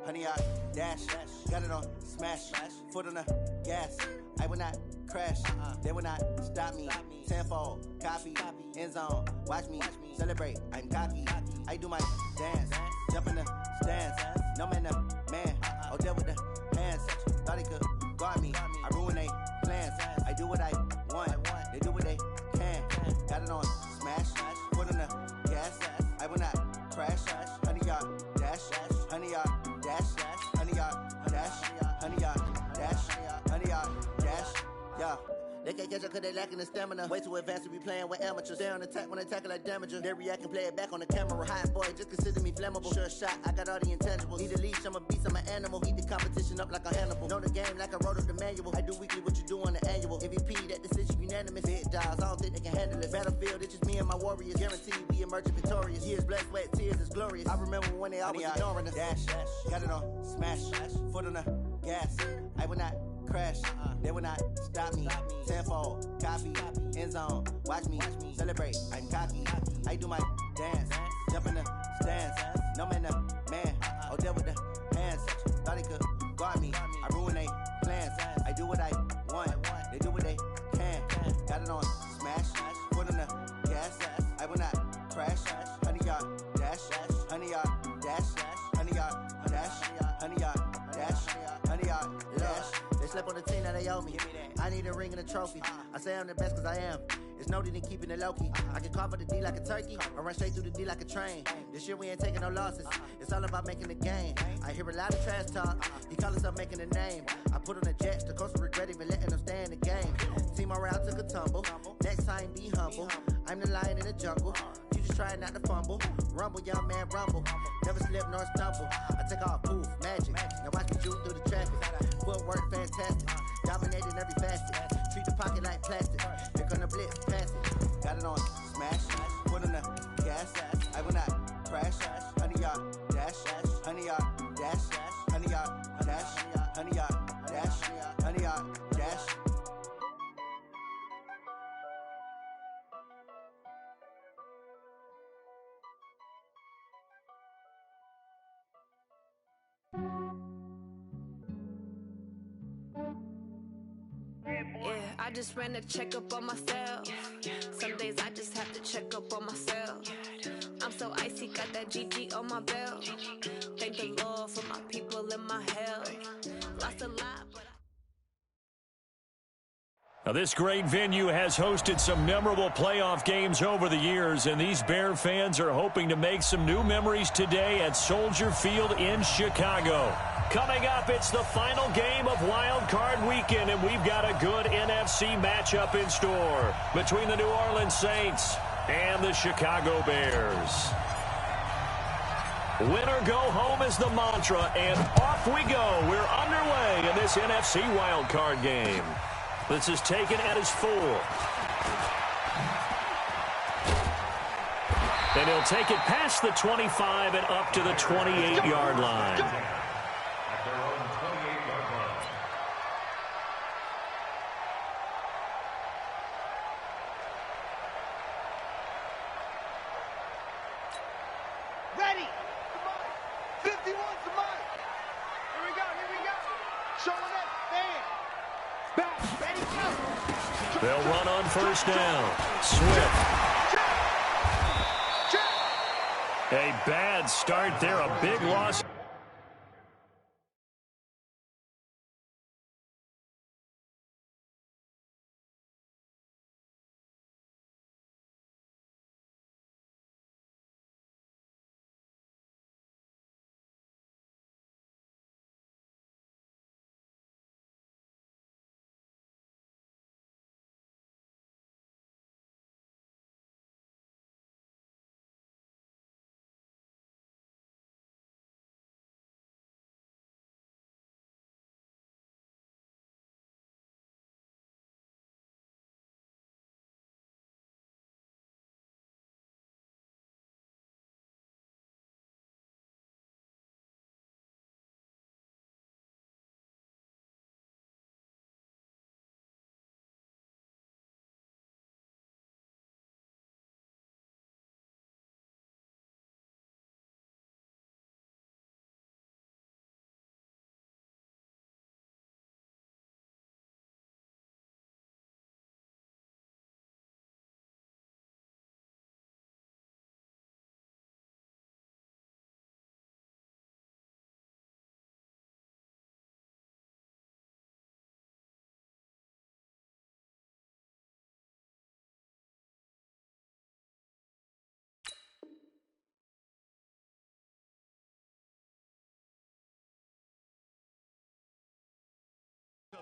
honey yard, dash, got it on, smash, foot on the gas. I will not crash, they will not stop me. Tenfold, copy, end zone, watch me celebrate. I'm cocky, I do my dance, jump in the stands. No man, the man, deal with the hands. Thought he could guard me, I ruin they plans. I do what I want, they do what they can. Got it on, smash, foot on the gas. I will not crash, honey yard, dash, honey yard, dash, honey yard, dash, honey yard, dash, honey yard, dash, yeah. They can't catch up cause they lacking the stamina. Way too advanced to be playing with amateurs. Stay on attack when they tackle like damager. They react and play it back on the camera. Hot boy, just consider me flammable. Sure shot, I got all the intangibles. Need a leash, I'm a beast, I'm an animal. Eat the competition up like a Hannibal. Know the game like I wrote up the manual. I do weekly what you do on the annual. MVP, that decision unanimous. Big dials, I don't think they can handle it. Battlefield, it's just me and my warriors. Guaranteed we emerging victorious. Years, blood, sweat, tears, it's glorious. I remember when they always ignoring us. Dash, got it on, smash, foot on the gas. I will not crash, they will not stop me. Tenfold, copy, end zone, watch me celebrate. I'm cocky, I do my dance, jump in the stands. No man, the man, deal with the hands. Thought he could guard me, I ruin they plans. I do what I want, they do what they can. Got it on, smash, foot on the gas. I will not crash, honey yard, dash, honey yard, dash, honey yard, dash, honey yard, dash, honey yard, dash. They slept on the team that they owe me. I need a ring and a trophy. I say I'm the best cause I am. It's no need in keeping it low-key. I can carve up the D like a turkey or run straight through the D like a train. This year we ain't taking no losses. It's all about making the game. I hear a lot of trash talk. He call himself making a name. I put on the Jets. The coach will regret even letting them stay in the game. Team morale took a tumble. Next time be humble. I'm the lion in the jungle. You just trying not to fumble. Rumble, young man, rumble. Never slip nor stumble. I take off, poof, magic. Now watch me shoot through the traffic. Footwork fantastic. Dominating every facet. Treat the pocket like plastic. Here come the blitz, pass it. Got it on, smash, foot on the gas. I will not crash, honey yard, dash, honey yard, dash, honey yard, dash, honey yard, dash, honey yard, dash. Yeah, I just ran a checkup on myself. Some days I just have to check up on myself. I'm so icy, got that GG on my belt. Thank the Lord for my people and my health. Lost a lot, but Now, this great venue has hosted some memorable playoff games over the years, and these Bear fans are hoping to make some new memories today at Soldier Field in Chicago. Coming up, it's the final game of Wild Card Weekend, and we've got a good NFC matchup in store between the New Orleans Saints and the Chicago Bears. Win or go home is the mantra, and off we go. We're underway in this NFC Wild Card game. This is taken at his full. And he'll take it past the 25 and up to the 28-yard line. At their own 28-yard line. Ready. 51's the mark. Here we go. Showing up. Stand. Back. Ready, go. They'll run on first down. Swift. A bad start there. A big loss.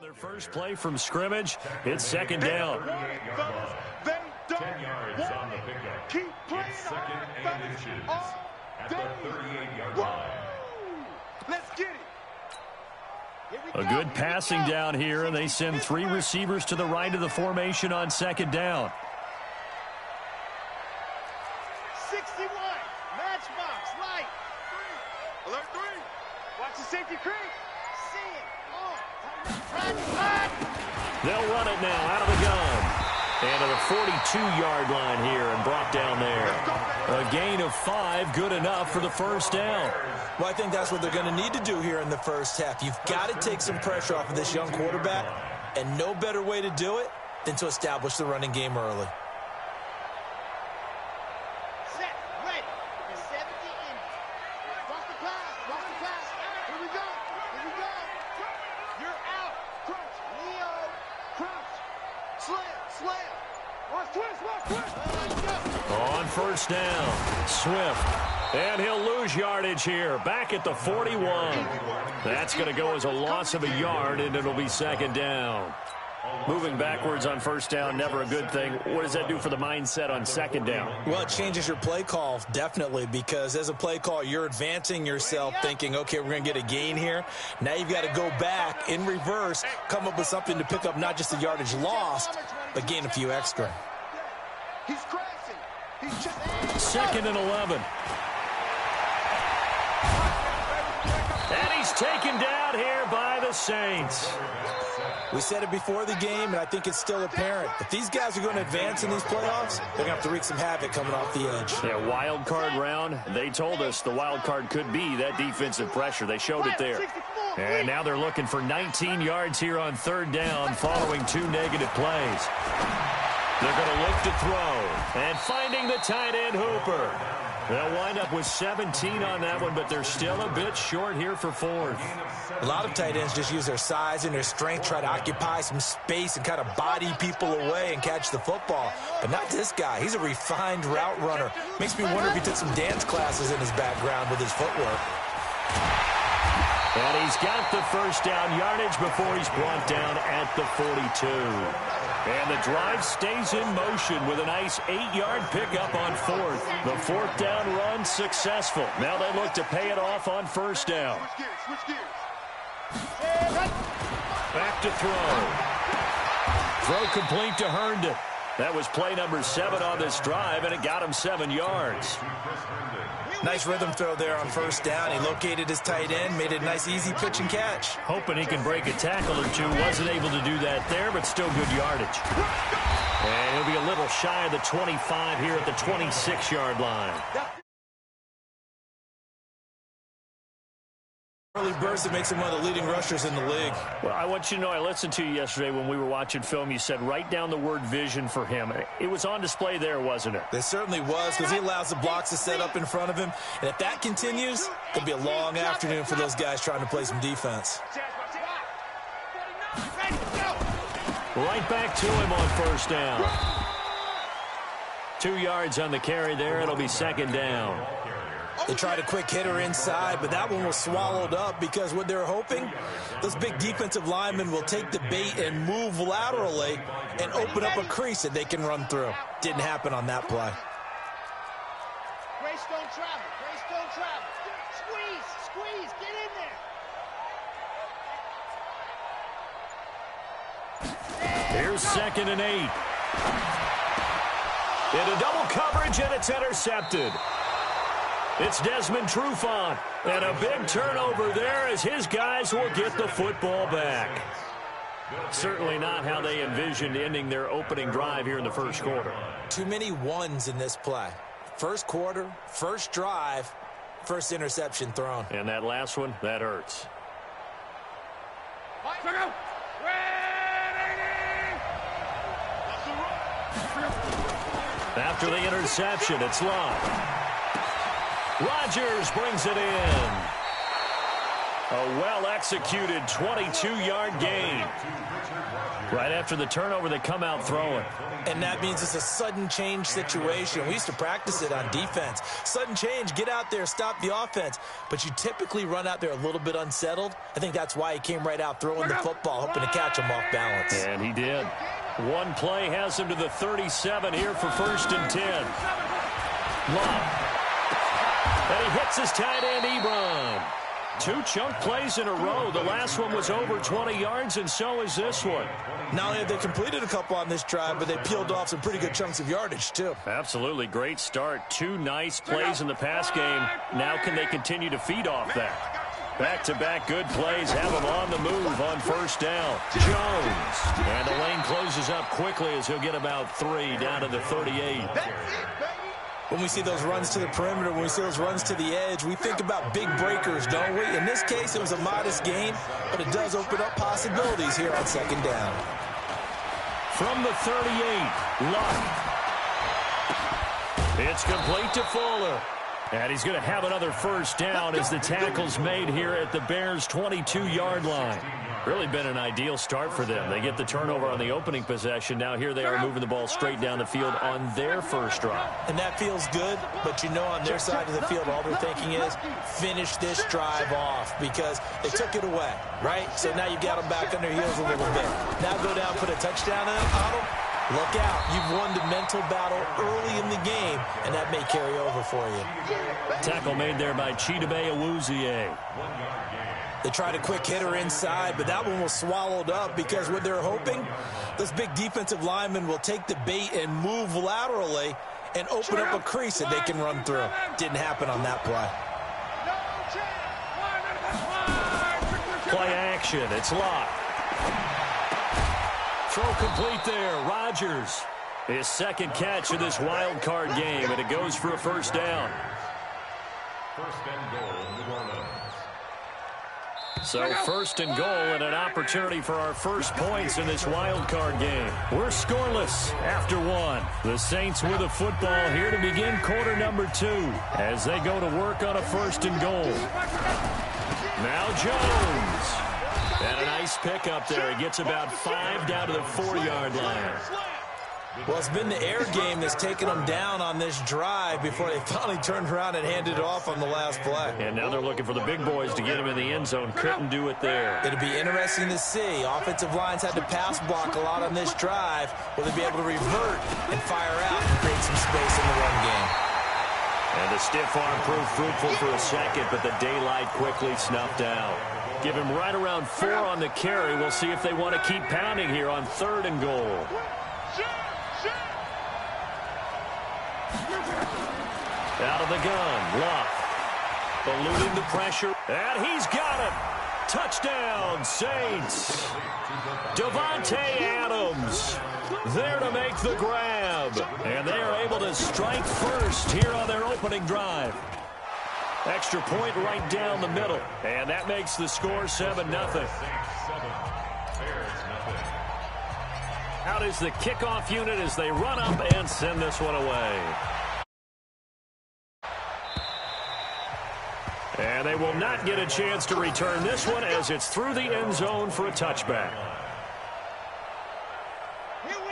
Their first play from scrimmage. It's second down. They don't 10 yards on the pickup. keep playing It's second on and inches all at day. the 38-yard Woo! line. Let's get it. Here we A go, good here we passing go. down here, and they send 3 receivers to the right of the formation on second down. 61. Matchbox, light. Alert 3. Watch the safety creep. See it. Run. They'll run it now out of the gun. And to the 42-yard line here and brought down there. A gain of 5, good enough for the first down. Well, I think that's what they're going to need to do here in the first half. You've got to take some pressure off of this young quarterback, and no better way to do it than to establish the running game early. Set. Ready. The 70 in. Cross the pass. Here we go. You're out. Crunch. Leo. Crunch. Slam. Watch twist. On first down, Swift. And he'll lose yardage here, back at the 41. That's going to go as a loss of a yard, and it'll be second down. Moving backwards on first down, never a good thing. What does that do for the mindset on second down? Well, it changes your play call, definitely, because as a play call, you're advancing yourself thinking, okay, we're going to get a gain here. Now you've got to go back in reverse, come up with something to pick up not just the yardage lost, but gain a few extra. He's crashing. He's just... Second and 11. And he's taken down here by the Saints. We said it before the game, and I think it's still apparent. If these guys are going to advance in these playoffs, they're going to have to wreak some havoc coming off the edge. Yeah, wild card round. They told us the wild card could be that defensive pressure. They showed it there. And now they're looking for 19 yards here on third down following 2 negative plays. They're going to look to throw. And finding the tight end, Hooper. They'll wind up with 17 on that one, but they're still a bit short here for fourth. A lot of tight ends just use their size and their strength, try to occupy some space and kind of body people away and catch the football. But not this guy. He's a refined route runner. Makes me wonder if he took some dance classes in his background with his footwork. And he's got the first down yardage before he's brought down at the 42. And the drive stays in motion with a nice 8-yard pickup on fourth. The fourth down run successful. Now they look to pay it off on first down. Switch gears. Back to throw. Throw complete to Herndon. That was play number 7 on this drive, and it got him 7 yards. Nice rhythm throw there on first down. He located his tight end, made it a nice, easy pitch and catch. Hoping he can break a tackle or two. Wasn't able to do that there, but still good yardage. And he'll be a little shy of the 25 here at the 26-yard line. Early burst that makes him one of the leading rushers in the league. Well, I want you to know, I listened to you yesterday when we were watching film. You said write down the word vision for him. It was on display there, wasn't it? There certainly was, because he allows the blocks to set up in front of him. And if that continues, it'll be a long afternoon for those guys trying to play some defense. Right back to him on first down. 2 yards on the carry there. It'll be second down. They tried a quick hitter inside, but that one was swallowed up because what they're hoping, those big defensive linemen will take the bait and move laterally and open up a crease that they can run through. Didn't happen on that play. Grace don't travel. Squeeze, get in there. Here's second and 8. Into double coverage, and it's intercepted. It's Desmond Trufant, and a big turnover there as his guys will get the football back. Certainly not how they envisioned ending their opening drive here in the first quarter. Too many ones in this play. First quarter, first drive, first interception thrown. And that last one, that hurts. After the interception, it's Love. Rodgers brings it in. A well-executed 22-yard gain. Right after the turnover, they come out throwing. And that means it's a sudden change situation. We used to practice it on defense. Sudden change, get out there, stop the offense. But you typically run out there a little bit unsettled. I think that's why he came right out throwing the football, hoping to catch him off balance. And he did. One play has him to the 37 here for 1st and 10. Love. And he hits his tight end, Ebron. 2 chunk plays in a row. The last one was over 20 yards, and so is this one. Not only have they completed a couple on this drive, but they peeled off some pretty good chunks of yardage, too. Absolutely. Great start. 2 nice plays in the pass game. Now can they continue to feed off that? Back-to-back good plays have them on the move on 1st down. Jones. And the lane closes up quickly as he'll get about 3 down to the 38. When we see those runs to the perimeter, when we see those runs to the edge, we think about big breakers, don't we? In this case, it was a modest gain, but it does open up possibilities here on 2nd down. From the 38, Luck. It's complete to Fuller. And he's going to have another 1st down as the tackle's made here at the Bears' 22-yard line. Really been an ideal start for them. They get the turnover on the opening possession. Now here they are moving the ball straight down the field on their 1st drive. And that feels good, but you know on their side of the field all they're thinking is finish this drive off because they took it away, right? So now you got them back on their heels a little bit. Now go down, put a touchdown on them. Look out. You've won the mental battle early in the game, and that may carry over for you. Tackle made there by Chidobe Awuzie. They tried a quick hitter inside, but that one was swallowed up because what they're hoping, those big defensive linemen will take the bait and move laterally and open up a crease that they can run through. Didn't happen on that play. Play action. It's Locke. Throw complete there. Rodgers. His 2nd catch of this wild card game, and it goes for a 1st down. 1st and goal, New Orleans. So 1st and goal and an opportunity for our first points in this wild card game. We're scoreless after 1. The Saints with a football here to begin quarter number 2 as they go to work on a 1st and goal. Now Jones. And a nice pick up there. He gets about 5 down to the 4-yard line. Well, it's been the air game that's taken them down on this drive before they finally turned around and handed it off on the last play. And now they're looking for the big boys to get him in the end zone. Couldn't do it there. It'll be interesting to see. Offensive lines had to pass block a lot on this drive. Will they be able to revert and fire out and create some space in the run game? And the stiff arm proved fruitful for a second, but the daylight quickly snuffed out. Give him right around 4 on the carry. We'll see if they want to keep pounding here on 3rd and goal. Out of the gun, Luck. Eluding the pressure, and he's got it. Touchdown, Saints. Davante Adams there to make the grab. And they are able to strike first here on their opening drive. Extra point right down the middle. And that makes the score 7-0. Out is the kickoff unit as they run up and send this one away. And they will not get a chance to return this one as it's through the end zone for a touchback.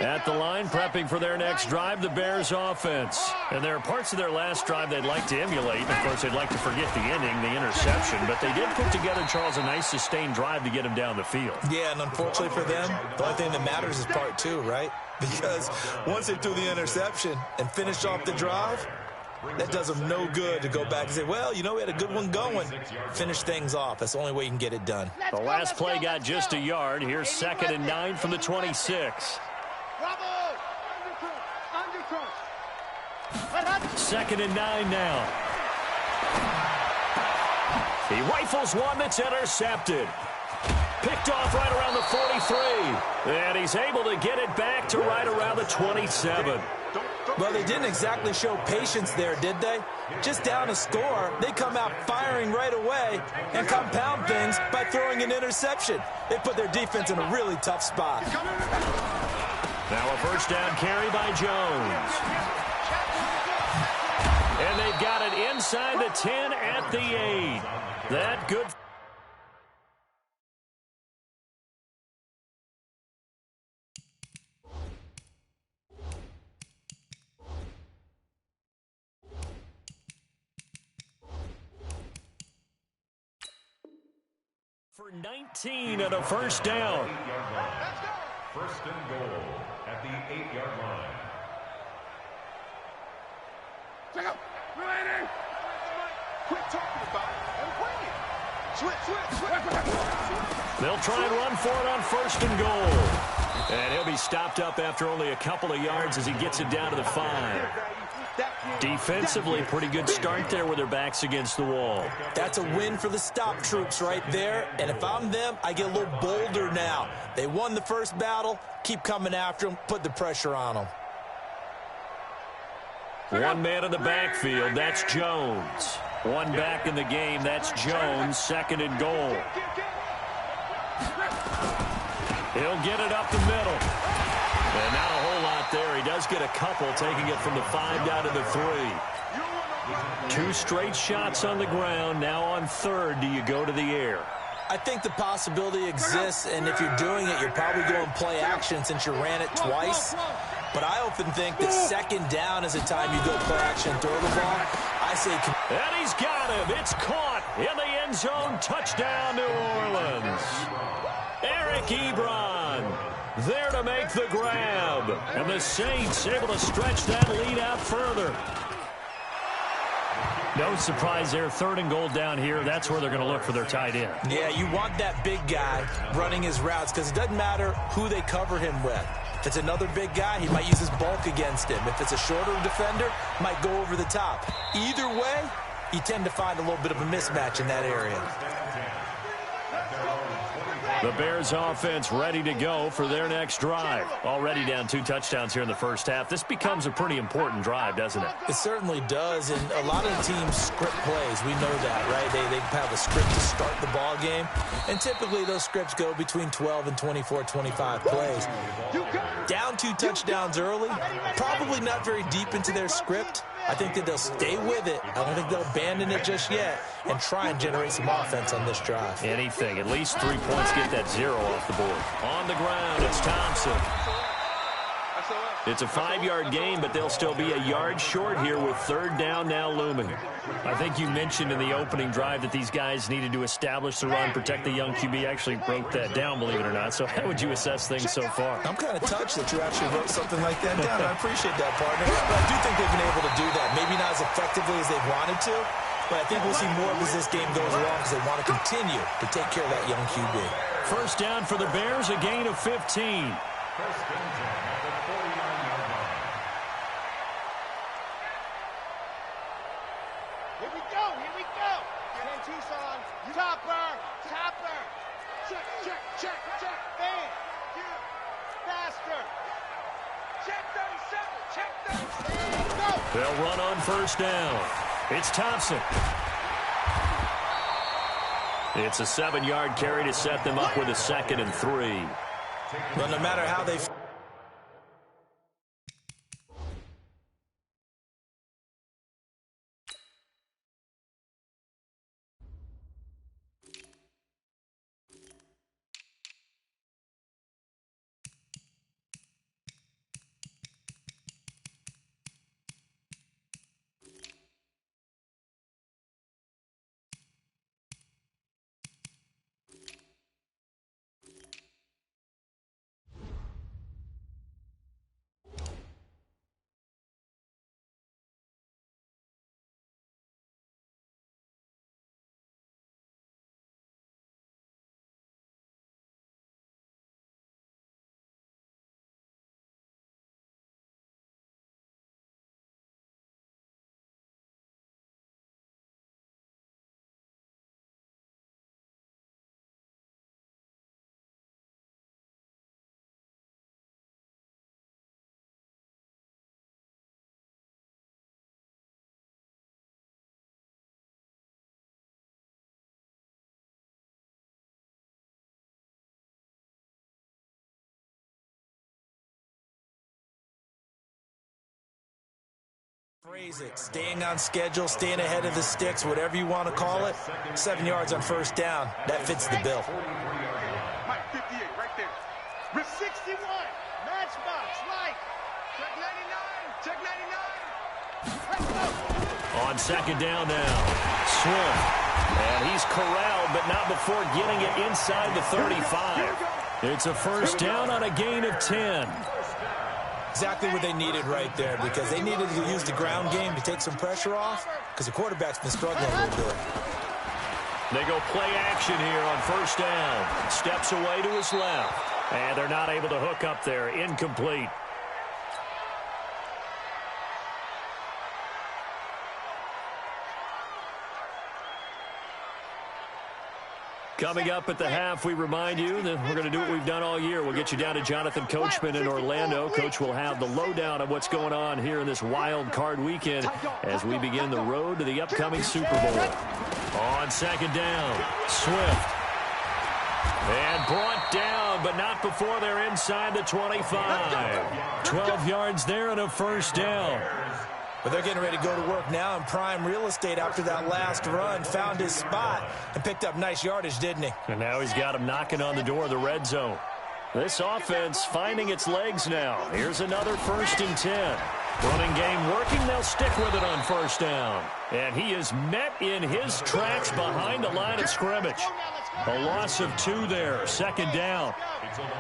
At the line, prepping for their next drive, the Bears offense. And there are parts of their last drive they'd like to emulate. Of course, they'd like to forget the ending, the interception. But they did put together, Charles, a nice sustained drive to get him down the field. Yeah, and unfortunately for them, the only thing that matters is part 2, right? Because once they threw the interception and finished off the drive, that does them no good to go back and say, well, you know, we had a good one going. Finish things off. That's the only way you can get it done. The last play got just a yard. Here's 2nd and 9 from the 26. 2nd and 9 now. He rifles one that's intercepted. Picked off right around the 43. And he's able to get it back to right around the 27. Well, they didn't exactly show patience there, did they? Just down a score, they come out firing right away and compound things by throwing an interception. They put their defense in a really tough spot. Now a 1st down carry by Jones. And they've got it inside the 10 at the 8. That good. For 19 and a first down. First and goal at the 8-yard line. Check out. Ready. Quit talking about it and bring it. Switch. They'll try and run for it on first and goal. And he'll be stopped up after only a couple of yards as he gets it down to the 5. Defensively, pretty good start there with their backs against the wall. That's a win for the stop troops right there. And if I'm them, I get a little bolder now. They won the first battle. Keep coming after them. Put the pressure on them. One man in the backfield. That's Jones. One back in the game. That's Jones. Second and goal. He'll get it up the middle. And not a whole lot there. He does get a couple, taking it from the 5 down to the 3. 2 straight shots on the ground. Now on third, do you go to the air? I think the possibility exists, and if you're doing it, you're probably going play action since you ran it twice. But I often think that second down is a time you go play action and throw the ball. I say... And he's got him. It's caught in the end zone. Touchdown, New Orleans. Eric Ebron there to make the grab. And the Saints able to stretch that lead out further. No surprise there. Third and goal down here. That's where they're going to look for their tight end. Yeah, you want that big guy running his routes because it doesn't matter who they cover him with. If it's another big guy, he might use his bulk against him. If it's a shorter defender, might go over the top. Either way, you tend to find a little bit of a mismatch in that area. The Bears offense ready to go for their next drive. Already down 2 touchdowns here in the first half. This becomes a pretty important drive, doesn't it? It certainly does, and a lot of the teams script plays. We know that, right? They have a script to start the ball game, and typically those scripts go between 12 and 24, 25 plays. Down 2 touchdowns early, probably not very deep into their script. I think that they'll stay with it. I don't think they'll abandon it just yet and try and generate some offense on this drive. Anything. At least 3 points. Get that 0 off the board. On the ground, it's Thompson. It's a 5-yard gain, but they'll still be a yard short here with third down now looming. I think you mentioned in the opening drive that these guys needed to establish the run, protect the young QB. Actually wrote that down, believe it or not. So how would you assess things so far? I'm kind of touched that you actually wrote something like that down. I appreciate that, partner. But I do think they've been able to do that. Maybe not as effectively as they've wanted to, but I think we'll see more of as this game goes along because they want to continue to take care of that young QB. First down for the Bears, a gain of 15. First and 10 at the 49-yard line. Here we go. Ken Tucson, topper. Check. Bang. Faster. Check 37. Go. They'll run on first down. It's Thompson. It's a 7-yard carry to set them up with a 2nd and 3. Well, no matter how they... Phrase it. Staying on schedule, staying ahead of the sticks, whatever you want to call it. 7 yards on first down. That fits the bill. Mike 58 right there. Rip 61. Matchbox. Mike. Check 99. Let's go. On second down now, Swift And he's corralled, but not before getting it inside the 35. It's a first down on a gain of 10. Exactly what they needed right there, because they needed to use the ground game to take some pressure off, because the quarterback's been struggling a little bit. They go play action here on first down. Steps away to his left. And they're not able to hook up there. Incomplete. Coming up at the half, we remind you that we're going to do what we've done all year. We'll get you down to Jonathan Coachman in Orlando. Coach will have the lowdown of what's going on here in this wild card weekend as we begin the road to the upcoming Super Bowl. On second down, Swift. And brought down, but not before they're inside the 25. 12 yards there and a first down. But they're getting ready to go to work now in prime real estate after that last run. Found his spot and picked up nice yardage, didn't he? And now he's got him knocking on the door of the red zone. This offense finding its legs now. Here's another 1st and 10. Running game working. They'll stick with it on first down. And he is met in his tracks behind the line of scrimmage. A loss of 2 there. 2nd down.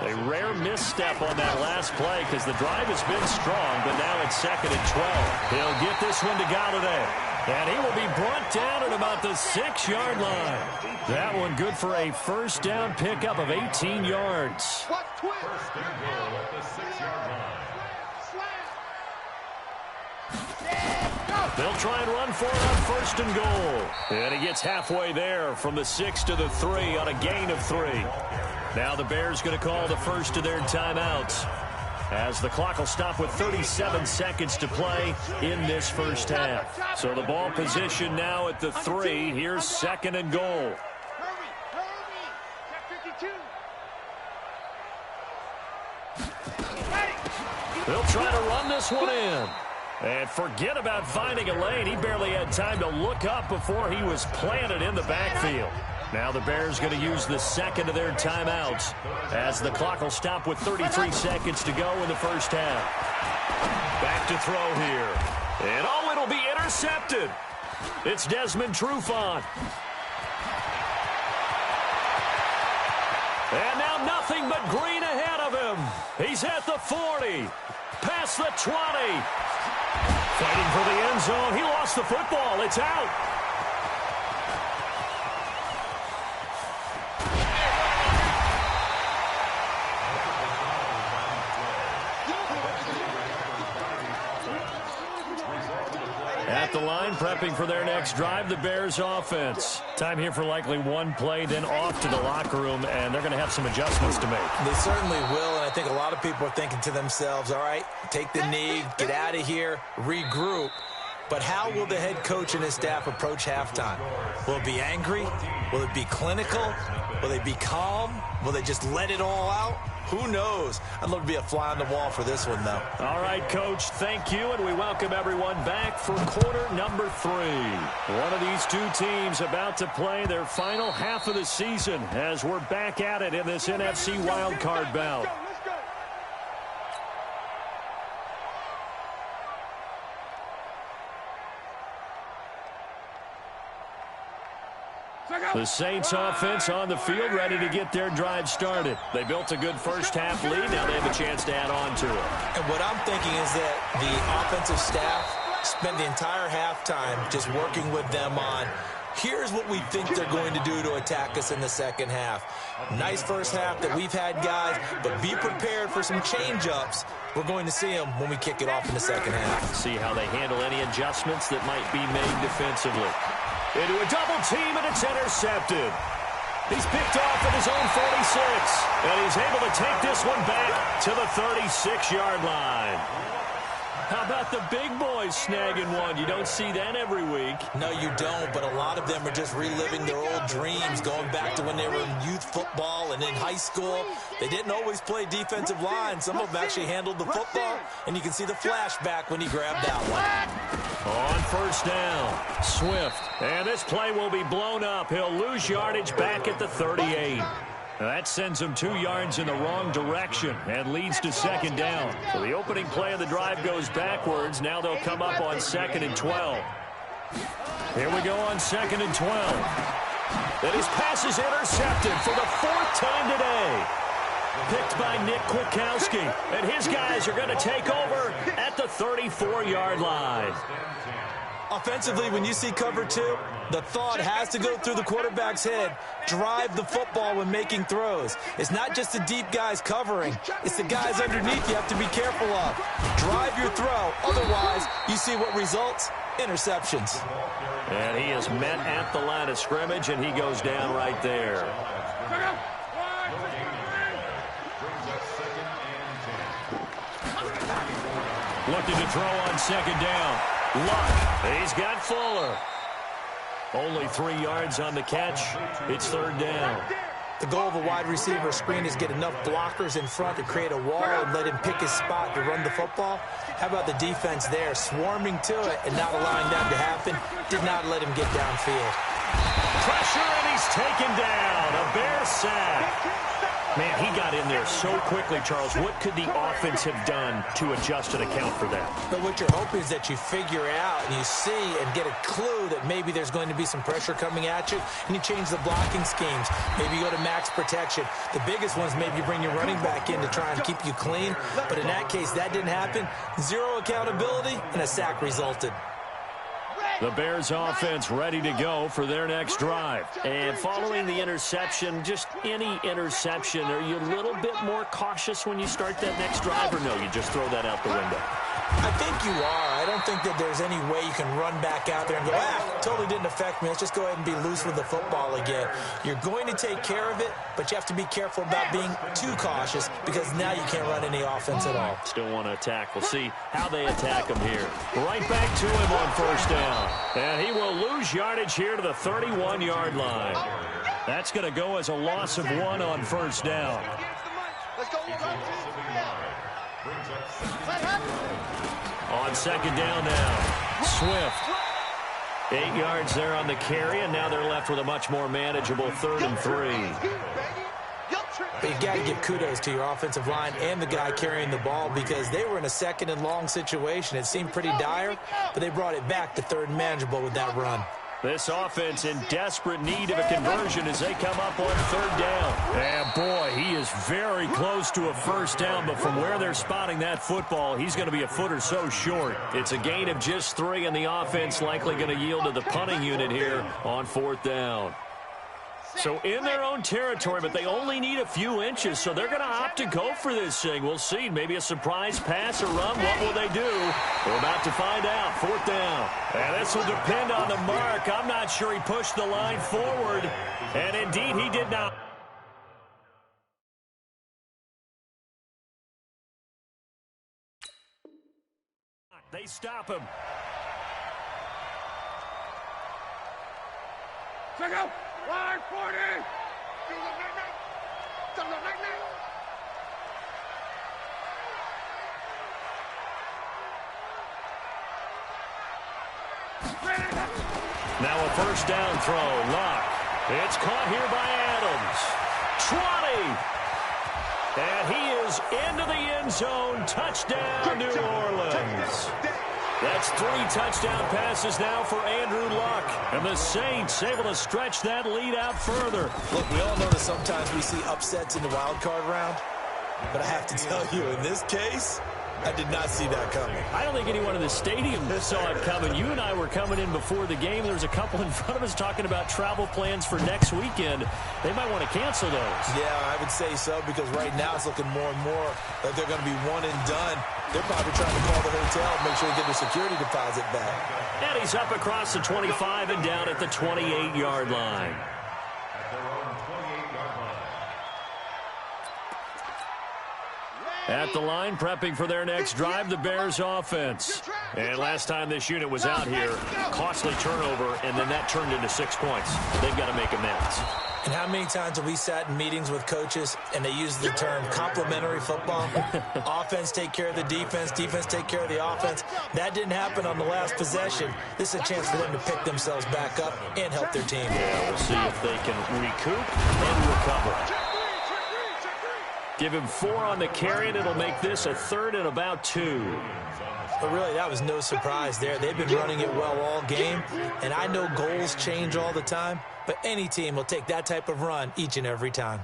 A rare misstep on that last play because the drive has been strong, but now it's 2nd and 12. He'll get this one to Galladay. And he will be brought down at about the 6-yard line. That one good for a first down pickup of 18 yards. First and goal at the 6-yard line. They'll try and run for it on 1st and goal. And he gets halfway there from the 6 to the 3 on a gain of 3. Now the Bears going to call the first of their timeouts as the clock will stop with 37 seconds to play in this first half. So the ball position now at the 3. Here's 2nd and goal. They'll try to run this one in. And forget about finding a lane. He barely had time to look up before he was planted in the backfield. Now the Bears going to use the 2nd of their timeouts as the clock will stop with 33 seconds to go in the first half. Back to throw here. And oh, it'll be intercepted. It's Desmond Trufant. And now nothing but green ahead of him. He's at the 40. Past the 20. Fighting for the end zone. He lost the football. It's out. At the line, prepping for their next drive, the Bears offense. Time here for likely one play, then off to the locker room, and they're going to have some adjustments to make. They certainly will, and I think a lot of people are thinking to themselves, all right, take the knee, get out of here, regroup. But how will the head coach and his staff approach halftime? Will it be angry? Will it be clinical? Will they be calm? Will they just let it all out? Who knows? I'd love to be a fly on the wall for this one, though. All right, Coach, thank you, and we welcome everyone back for quarter number 3. One of these two teams about to play their final half of the season as we're back at it in this NFC wildcard bout. The Saints offense on the field, ready to get their drive started. They built a good first-half lead. Now they have a chance to add on to it. And what I'm thinking is that the offensive staff spent the entire halftime just working with them on, here's what we think they're going to do to attack us in the second half. Nice first half that we've had, guys, but be prepared for some change-ups. We're going to see them when we kick it off in the second half. See how they handle any adjustments that might be made defensively. Into a double team, and it's intercepted. He's picked off at his own 46, and he's able to take this one back to the 36-yard line. How about the big boys snagging one? You don't see that every week. No, you don't, but a lot of them are just reliving their old dreams, going back to when they were in youth football and in high school. They didn't always play defensive line. Some of them actually handled the football, and you can see the flashback when he grabbed that one. On first down, Swift. And this play will be blown up. He'll lose yardage back at the 38. That sends him 2 yards in the wrong direction and leads to second down. So the opening play of the drive goes backwards. Now they'll come up on 2nd and 12. Here we go on 2nd and 12. And his pass is intercepted for the 4th time today. Picked by Nick Kwiatkowski. And his guys are going to take over at the 34-yard line. Offensively, when you see cover 2, the thought has to go through the quarterback's head. Drive the football when making throws. It's not just the deep guys covering. It's the guys underneath you have to be careful of. Drive your throw. Otherwise, you see what results? Interceptions. And he is met at the line of scrimmage, and he goes down right there. Looking to throw on 2nd down. Luck. He's got Fuller. Only 3 yards on the catch. It's 3rd down. The goal of a wide receiver screen is get enough blockers in front to create a wall and let him pick his spot to run the football. How about the defense there, swarming to it and not allowing that to happen? Did not let him get downfield. Pressure, and he's taken down. A Bear sack. Man, he got in there so quickly, Charles. What could the offense have done to adjust and account for that? But what you're hoping is that you figure out and you see and get a clue that maybe there's going to be some pressure coming at you, and you change the blocking schemes. Maybe you go to max protection. The biggest one's maybe you bring your running back in to try and keep you clean. But in that case, that didn't happen. 0 accountability, and a sack resulted. The Bears offense ready to go for their next drive. And following the interception, just any interception, are you a little bit more cautious when you start that next drive, or no, you just throw that out the window? I think you are. I don't think that there's any way you can run back out there and go, totally didn't affect me. Let's just go ahead and be loose with the football again. You're going to take care of it, but you have to be careful about being too cautious because now you can't run any offense at all. Still want to attack. We'll see how they attack him here. Right back to him on 1st down. And he will lose yardage here to the 31-yard line. That's going to go as a loss of 1 on 1st down. Let's go. On 2nd down now, Swift. 8 yards there on the carry, and now they're left with a much more manageable 3rd and 3. But you got to give kudos to your offensive line and the guy carrying the ball because they were in a 2nd and long situation. It seemed pretty dire, but they brought it back to 3rd and manageable with that run. This offense in desperate need of a conversion as they come up on 3rd down. And boy, he is very close to a 1st down, but from where they're spotting that football, he's going to be a foot or so short. It's a gain of just 3, and the offense likely going to yield to the punting unit here on 4th down. So in their own territory, but they only need a few inches, so they're going to opt to go for this thing. We'll see. Maybe a surprise pass or run. What will they do? We're about to find out. 4th down. And this will depend on the mark. I'm not sure he pushed the line forward. And indeed, he did not. They stop him. Check out. Line 40. Now a 1st down throw. Luck. It's caught here by Adams. 20. And he is into the end zone. Touchdown, New Orleans. That's 3 touchdown passes now for Andrew Luck. And the Saints able to stretch that lead out further. Look, we all know that sometimes we see upsets in the wild card round. But I have to tell you, in this case, I did not see that coming. I don't think anyone in the stadium saw it coming. You and I were coming in before the game. There was a couple in front of us talking about travel plans for next weekend. They might want to cancel those. Yeah, I would say so because right now it's looking more and more like they're going to be one and done. They're probably trying to call the hotel and make sure they get their security deposit back. And he's up across the 25 and down at the 28-yard line. At the line, prepping for their next drive, the Bears offense. And last time this unit was out here, costly turnover, and then that turned into 6 points. They've got to make amends. And how many times have we sat in meetings with coaches and they use the term complementary football? Offense take care of the defense, defense take care of the offense. That didn't happen on the last possession. This is a chance for them to pick themselves back up and help their team. Yeah, we'll see if they can recoup and recover. Give him 4 on the carry, and it'll make this a 3rd and about 2. But really, that was no surprise there. They've been running it well all game, and I know goals change all the time, but any team will take that type of run each and every time.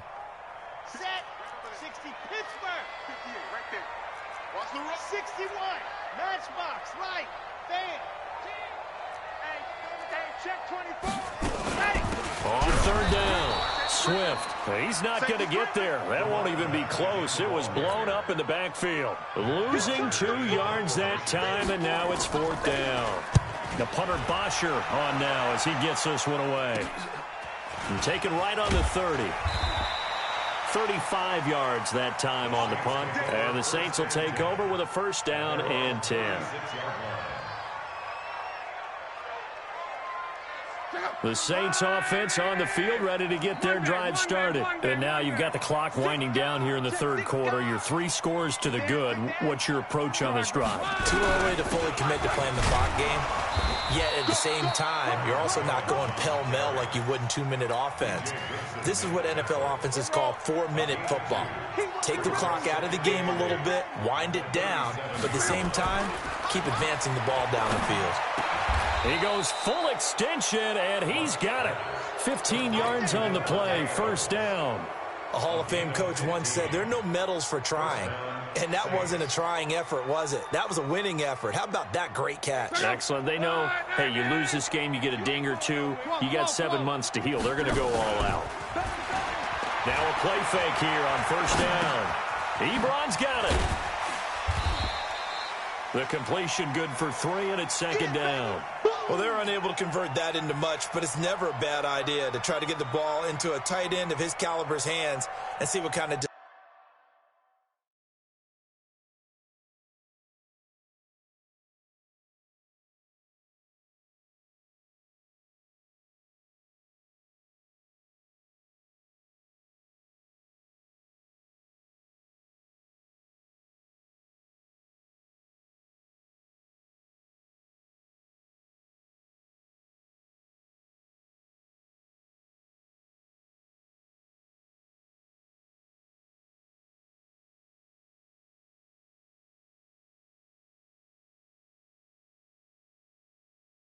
Set. 60 Pittsburgh. 58 right there. Watch the run. 61. Matchbox. Right. Fan. Hey, check 24. Hey. On 3rd down. Swift. He's not going to get there. That won't even be close. It was blown up in the backfield. Losing 2 yards that time, and now it's 4th down. The punter Bosher on now as he gets this one away. And taken right on the 30. 35 yards that time on the punt. And the Saints will take over with a 1st down and 10. The Saints offense on the field, ready to get their drive started. And now you've got the clock winding down here in the 3rd quarter. You're 3 scores to the good. What's your approach on this drive? Too early to fully commit to playing the clock game. Yet at the same time, you're also not going pell-mell like you would in 2-minute offense. This is what NFL offenses call 4-minute football. Take the clock out of the game a little bit, wind it down, but at the same time, keep advancing the ball down the field. He goes full extension, and he's got it. 15 yards on the play, 1st down. A Hall of Fame coach once said, there are no medals for trying. And that wasn't a trying effort, was it? That was a winning effort. How about that great catch? Excellent. They know, hey, you lose this game, you get a ding or 2. You got 7 months to heal. They're going to go all out. Now a play fake here on 1st down. Ebron's got it. The completion good for 3, and it's 2nd down. Well, they're unable to convert that into much, but it's never a bad idea to try to get the ball into a tight end of his caliber's hands and see what kind of...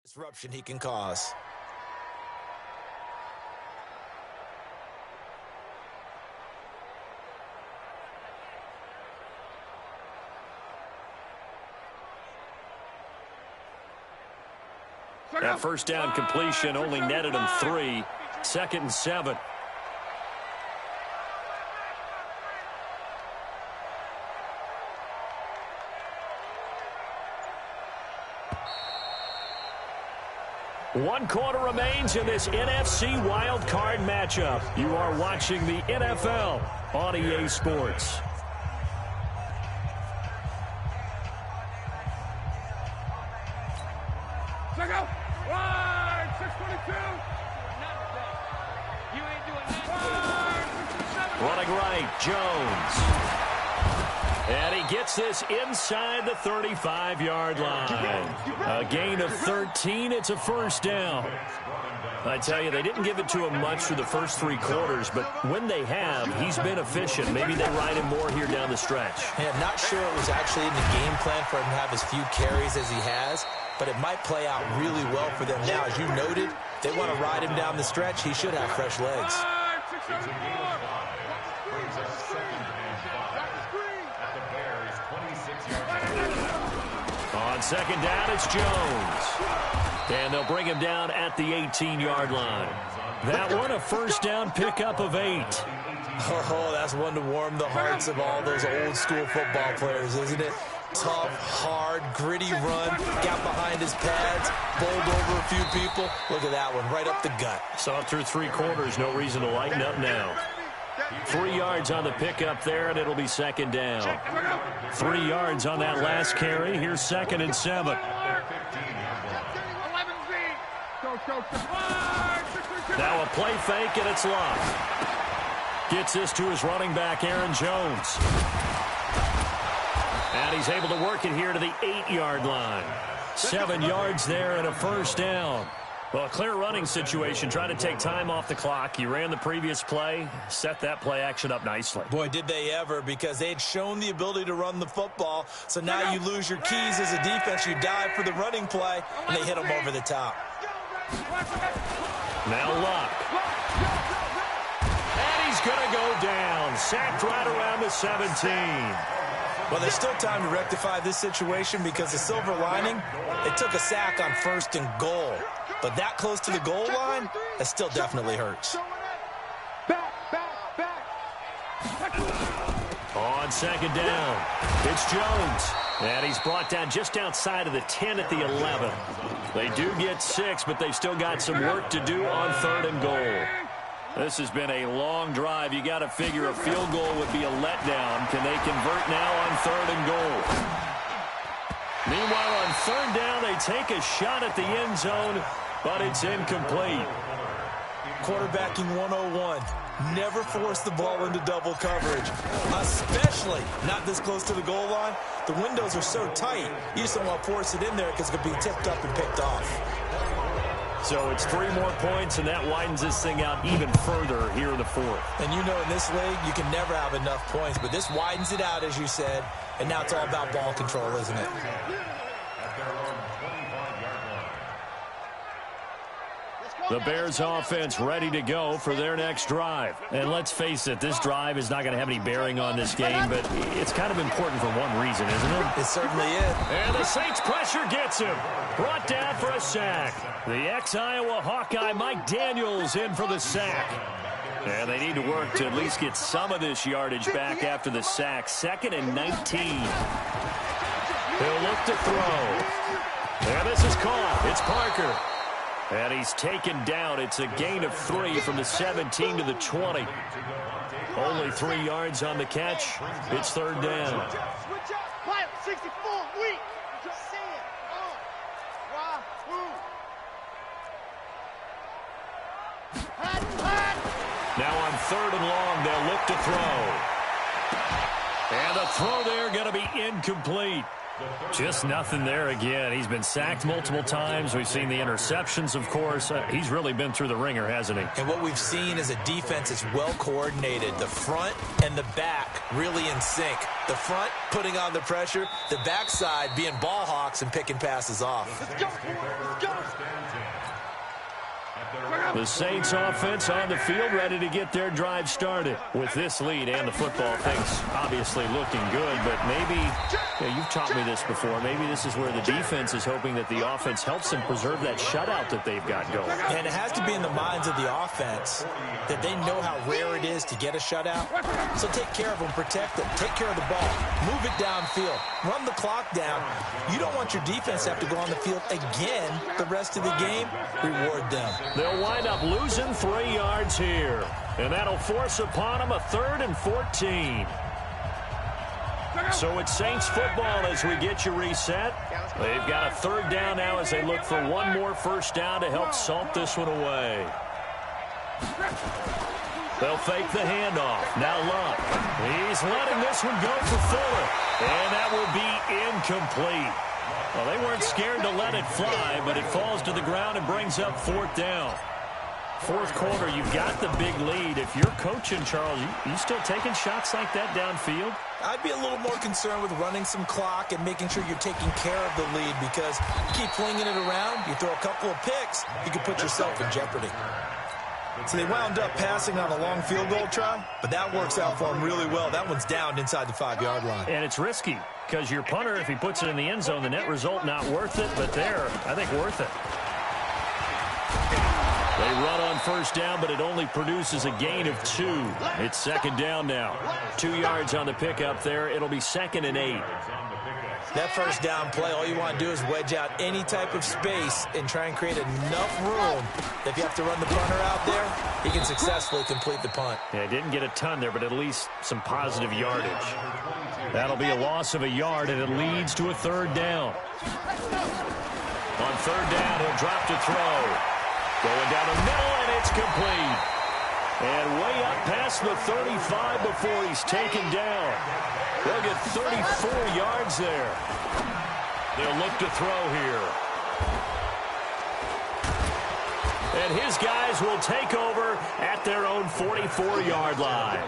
disruption he can cause. That 1st down completion only netted him 3. 2nd and 7. One quarter remains in this NFC Wild Card matchup. You are watching the NFL on EA Sports. Check out. Right, 622. You ain't doing that. Running right, Jones. And he gets this inside the 35-yard line. A gain of 13. It's a 1st down. I tell you, they didn't give it to him much for the first 3 quarters, but when they have, he's been efficient. Maybe they ride him more here down the stretch. Yeah, not sure it was actually in the game plan for him to have as few carries as he has, but it might play out really well for them now. As you noted, they want to ride him down the stretch. He should have fresh legs. On 2nd down, it's Jones. And they'll bring him down at the 18-yard line. That one, a 1st down pickup of 8. Oh, that's one to warm the hearts of all those old-school football players, isn't it? Tough, hard, gritty run, got behind his pads, bowled over a few people. Look at that one, right up the gut. Saw it through 3 quarters, no reason to lighten up now. 3 yards on the pickup there, and it'll be 2nd down. 3 yards on that last carry. Here's 2nd and 7. Now a play fake, and it's locked. Gets this to his running back, Aaron Jones. And he's able to work it here to the 8-yard line. 7 yards there and a 1st down. Well, a clear running situation. Try to take time off the clock. You ran the previous play, set that play action up nicely. Boy, did they ever, because they had shown the ability to run the football. So now you lose your keys as a defense. You dive for the running play, and they hit them over the top. Now Luck. And he's going to go down. Sacked right around the 17. Well, there's still time to rectify this situation because the silver lining, it took a sack on 1st and goal. But that close to the goal line, that still definitely hurts. On 2nd down, it's Jones. And he's brought down just outside of the 10 at the 11. They do get 6, but they've still got some work to do on 3rd and goal. This has been a long drive. You got to figure a field goal would be a letdown. Can they convert now on 3rd and goal? Meanwhile, on 3rd down, they take a shot at the end zone, but it's incomplete. Quarterbacking 101. Never force the ball into double coverage, especially not this close to the goal line. The windows are so tight, you just don't want to force it in there because it could be tipped up and picked off. So it's 3 more points, and that widens this thing out even further here in the 4th. And you know in this league, you can never have enough points, but this widens it out, as you said, and now it's all about ball control, isn't it? The Bears offense ready to go for their next drive. And let's face it, this drive is not going to have any bearing on this game, but it's kind of important for one reason, isn't it? It certainly is. And the Saints pressure gets him. Brought down for a sack. The ex-Iowa Hawkeye Mike Daniels in for the sack. And they need to work to at least get some of this yardage back after the sack. 2nd and 19. He'll look to throw. And this is caught. It's Parker. And he's taken down. It's a gain of 3 from the 17 to the 20. Only 3 yards on the catch. It's 3rd down. 64, weak. Now on 3rd and long, they'll look to throw. And the throw there going to be incomplete. Just nothing there again. He's been sacked multiple times. We've seen the interceptions, of course. He's really been through the ringer, hasn't he? And what we've seen is a defense that's well coordinated. The front and the back really in sync. The front putting on the pressure. The backside being ball hawks and picking passes off. Let's go. The Saints offense on the field ready to get their drive started. With this lead and the football, things obviously looking good, but maybe, you've taught me this before, maybe this is where the defense is hoping that the offense helps them preserve that shutout that they've got going. And it has to be in the minds of the offense that they know how rare it is to get a shutout. So take care of them, protect them, take care of the ball, move it downfield, run the clock down. You don't want your defense to have to go on the field again the rest of the game. Reward them. They'll wind up losing 3 yards here. And that'll force upon them a 3rd and 14. So it's Saints football as we get you reset. They've got a 3rd down now as they look for one more first down to help salt this one away. They'll fake the handoff. Now Luck. He's letting this one go for Fuller. And that will be incomplete. Well, they weren't scared to let it fly, but it falls to the ground and brings up 4th down. 4th quarter, you've got the big lead. If you're coaching, Charles, you still taking shots like that downfield? I'd be a little more concerned with running some clock and making sure you're taking care of the lead, because you keep flinging it around, you throw a couple of picks, you can put yourself in jeopardy. So they wound up passing on a long field goal try, but that works out for them really well. That one's down inside the 5-yard line. And it's risky, because your punter, if he puts it in the end zone, the net result not worth it, but there, I think worth it. They run on first down, but it only produces a gain of 2. It's 2nd down now. 2 yards on the pickup there. It'll be 2nd and 8. That first down play, all you want to do is wedge out any type of space and try and create enough room that if you have to run the punter out there, he can successfully complete the punt. Yeah, didn't get a ton there, but at least some positive yardage. That'll be a loss of a yard, and it leads to a 3rd down. On 3rd down, he'll drop to throw. Going down the middle, and it's complete. And way up past the 35 before he's taken down. They'll get 34 yards there. They'll look to throw here. And his guys will take over at their own 44-yard line.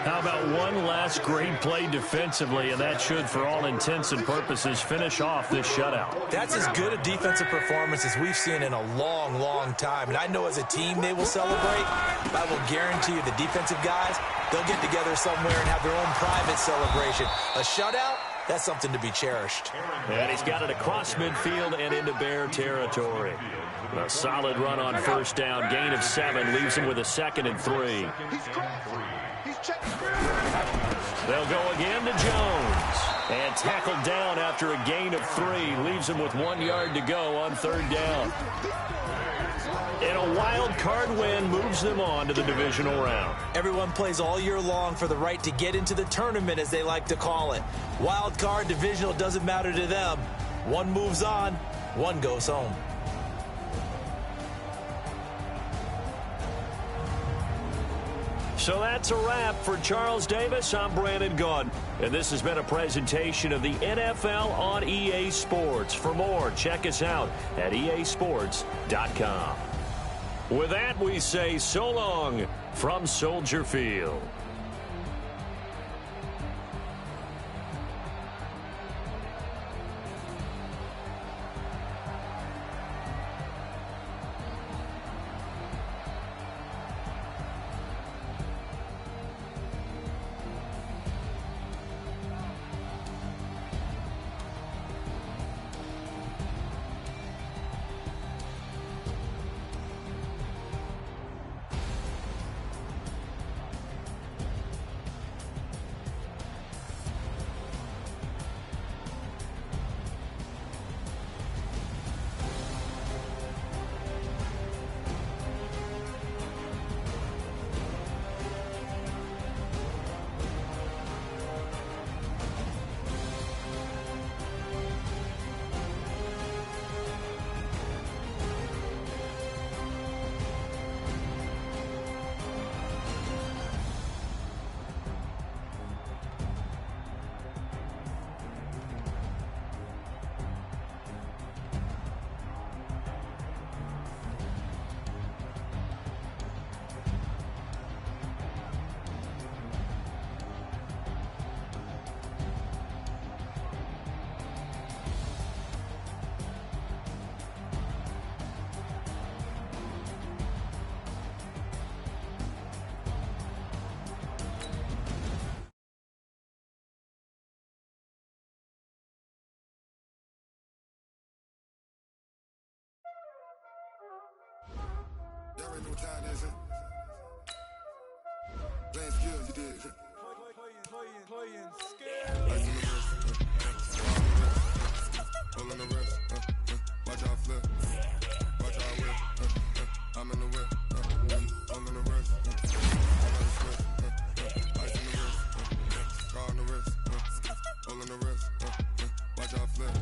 How about one last great play defensively, and that should, for all intents and purposes, finish off this shutout. That's as good a defensive performance as we've seen in a long, long time. And I know as a team they will celebrate, but I will guarantee you the defensive guys, they'll get together somewhere and have their own private celebration. A shutout, that's something to be cherished. And he's got it across midfield and into Bear territory. A solid run on first down. Gain of 7 leaves him with a 2nd and 3. They'll go again to Jones. And tackled down after a gain of 3. Leaves him with 1 yard to go on 3rd down. And a wild card win moves them on to the divisional round. Everyone plays all year long for the right to get into the tournament, as they like to call it. Wild card, divisional, doesn't matter to them. One moves on, one goes home. So that's a wrap for Charles Davis. I'm Brandon Gaudin, and this has been a presentation of the NFL on EA Sports. For more, check us out at easports.com. With that, we say so long from Soldier Field. Y'all already know what time it is, huh? Playing skills, you did. Playing skills. Ice in the wrist, all on the wrist, watch how I flip, watch how I whip, I'm in the whip, all on the wrist, I'm on the switch, ice in the wrist, car on the wrist, all on the wrist, watch how I flip,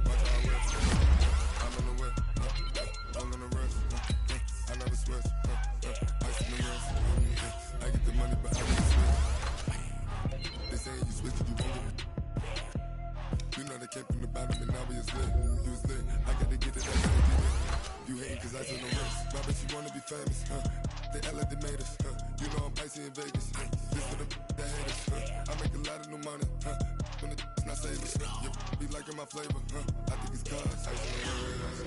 watch how I whip, I'm in the whip, all on the wrist, I never switch, ice in the wrist, I get the money but I never switch. They saying you switch if you won't get it. You know they came from the bottom and now we is lit. You was lit, I gotta get it, I gotta get it. You hating cause I took no risks. Why bet you wanna be famous, They act like they made us, You know I'm icy in Vegas, This for the that hate us, I make a lot of new money, When it's not savers, You be liking my flavor, I think it's cause ice on the wrist,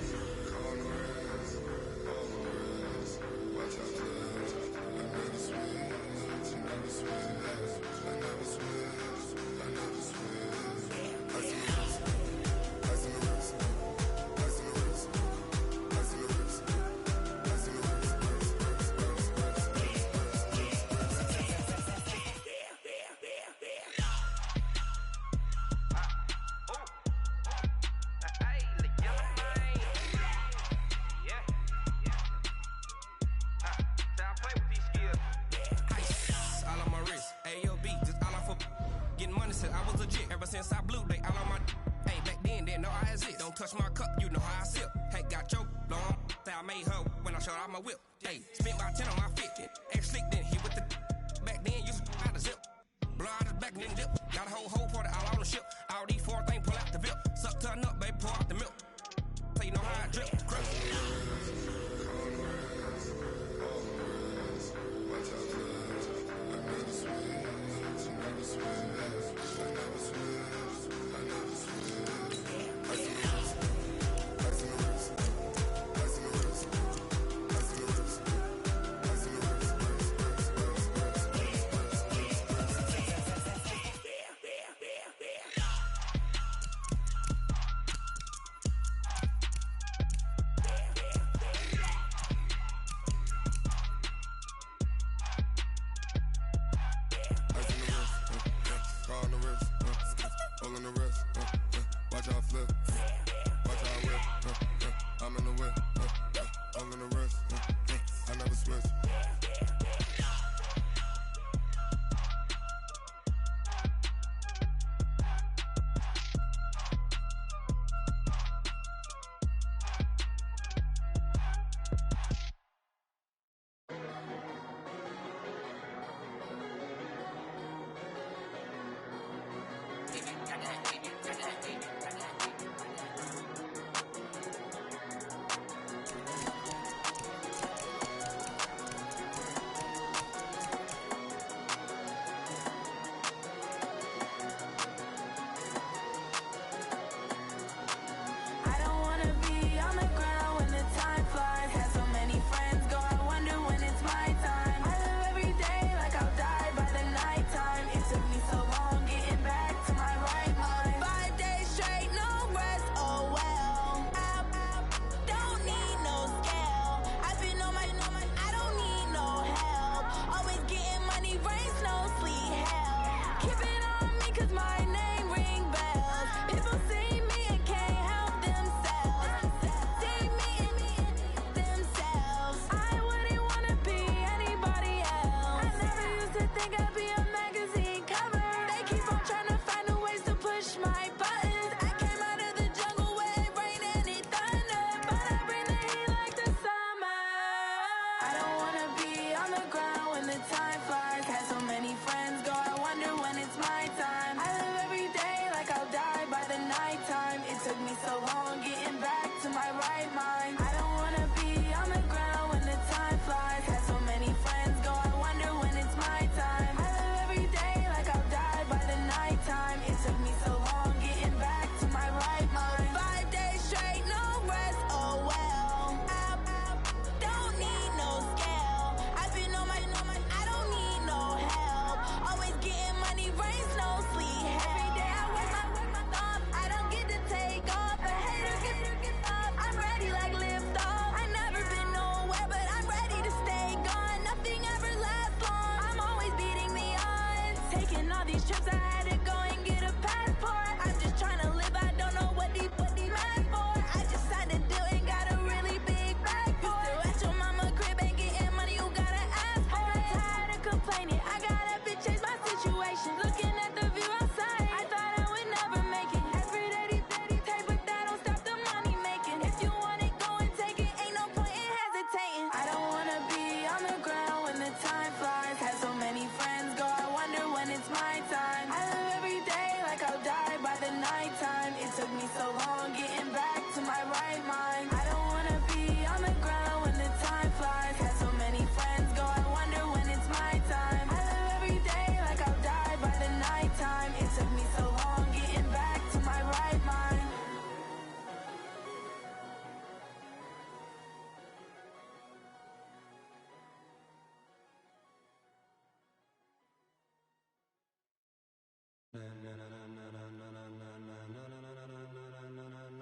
on the wrist, on the wrist. Watch out, flash, I never switch, you never switch, I never switch, I never switch. Ice in the wrist, ice in the wrist, ice in the wrist, ice in the wrist, ice in the wrist, all on my wrist, AOB, just all off of getting money since I was legit. Ever since I blew, they all on my hey, back then, didn't know I exist. Don't touch my cup, you know how I sip. Hey, got your long, say I made her when I showed out my whip. Hey, spent my 10 on my fit, ex slick, then hit with the back then, used to out the zip. Blow out his back, then dip. Got a whole party all on the ship. All these 4 things, pull out the VIP. Suck, turn up, baby, pour out the milk. So you know how I drip. Crush. all in the wrist. Watch how I flip. Watch how I whip. I'm in the whip. All in the wrist. I never switch.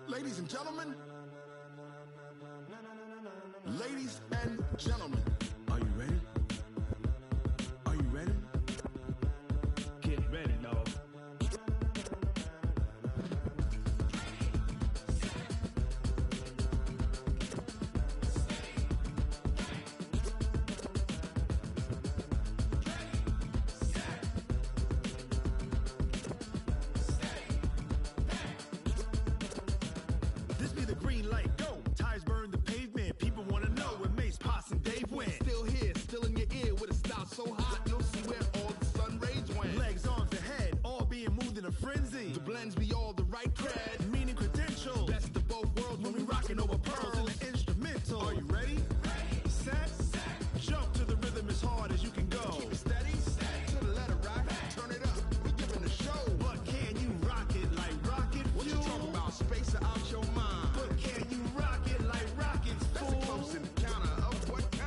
Ladies and gentlemen, ladies and gentlemen, are you ready? Are you ready? Get ready, dog. This be the green light, go. Tires burn the pavement. People want to know where Mace, Potts, and Dave went. Still here, still in your ear with a style so hot, you'll see where all the sun rays went. Legs, arms, and head, all being moved in a frenzy. The blends be all the right cred, meaning credentials. Best of both worlds when we rockin' over pearls in the instrumental. Are you ready? Set, jump to the rhythm as hard as you can go. Keep it steady, to the letter rock. Turn it up, we giving the show. But can you rock it like rocket fuel? What you talking about? Space out your mind. But can you rock it like rockets, fool? That's a close encounter of what kind?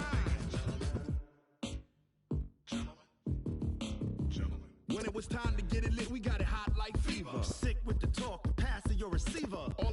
Gentlemen. When it was time to get it lit, we got it hot like fever. Sick with the talk, pass to your receiver. All